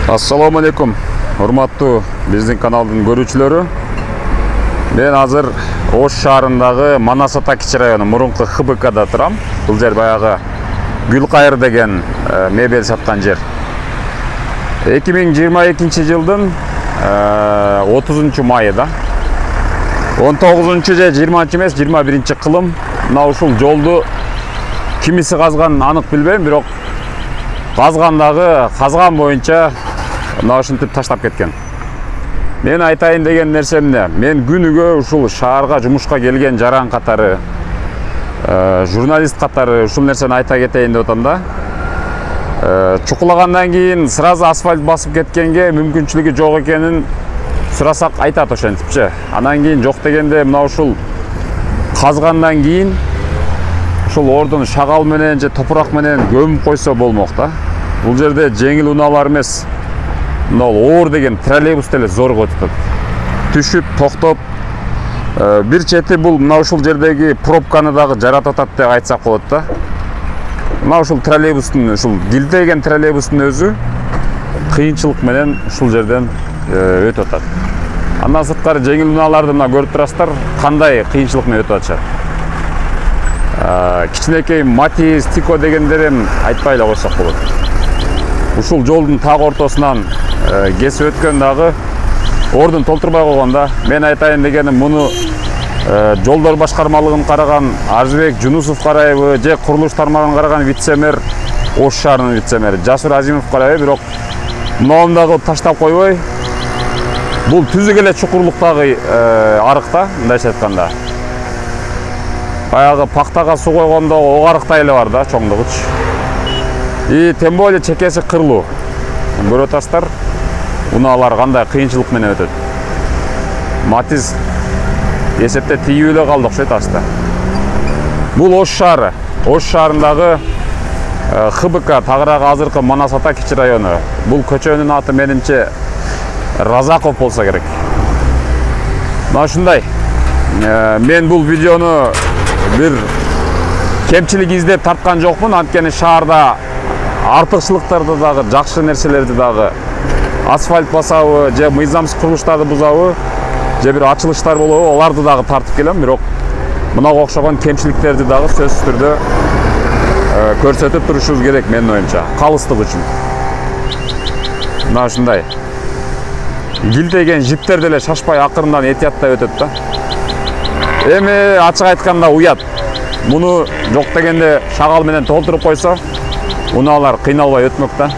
Assalamu alaikum, урматтуу биздин каналдын көрүүчүлөрү. Мен азыр Ош шаарындагы Манас Ата кичи району мурунку ХБКда турам. Бул жер баягы Гүлкайыр деген мебель саткан жер. 2022 жылдын 30 майыда 19 же 20 эмес 21 кылым мына ушул жолду кимиси казган анык билбейм, бирок казган боюнча мына ушинтип таштап кеткен. Мен айтайын деген нерсе эмне? Мен күнүгө ушул шаарга жумушка келген жаран катары, журналист катары ушул нерсени айта кетейин деп атам да. Чукулагандан кийин сразу асфальт басып кеткенге мүмкүнчүлүгү жок экенин сурасак айтат ошентипчи. Анан кийин жок дегенде мына ушул казгандан кийин ушул ордун шагал менен же топурак менен көмүп койсо болмок да. Бул жерде жеңил унаалар эмес, мына оор деген троллейбус деле зорго өтөт. Түшүп, токтоп, бир чети бул мына ушул жердеги пробканы дагы жаратып атат деп айтсак болот да. Мына ушул троллейбустун, ушул килтейген троллейбустун өзү кыйынчылык менен ушул жерден өтүп атат. Андан сырткары жеңил унааларды мына көрүп турасыздар, кандай кыйынчылык менен өтүп атышат. Кичинекей Матиз, Тико дегендерин айтпай эле койсок болот. Ушул жолдун так ортосунан кесип өткөн дагы ордун толтурбай койгонда. Мен айтайын дегеним, муну жолдор башкармалыгын караган Аржыбек Жунусов карайбы же курулуш тармагын караган вице-мэр, Ош шаарынын вице-мэри Жасур Азимов карайбы, бирок мынауну дагы таштап койбой, бул түзүк эле чукурлуктагы арык да, мындайча айтканда. Баягы пактага суу койгондо ок арыктай эле бар да, чоңдугучу. И тем более чекеси кырлуу. Көрүп атасыздар, унаалар кандай кыйынчылык менен өтөт. Матиз эсепте тийип эле калды окшойт аста. Бул Ош шаары. Ош шаарындагы ХБК, тагыраак азыркы Манас Ата кичи району. Бул көчөнүн аты менимче Разаков болсо керек. Мына ушундай. Мен бул видеону бир кемчилик издеп тарткан жокмун, анткени шаарда артыкчылыктарды дагы, жакшы нерселерди дагы, асфальт басабы же мыйзамсыз курулуштарды бузабы же бир ачылыштар болобу, аларды дагы тартып келем, бирок мынага окшогон кемчиликтерди дагы сөзсүз түрдө көрсөтүп турушубуз керек менин оюмча, калыстык үчүн. Мына ушундай килтейген жиптер деле шашпай акырындан этияттай өтөт да. Эми ачык айтканда уят. Муну жок дегенде шагал менен толтуруп койсо, унаалар кыйналбай өтмөк да.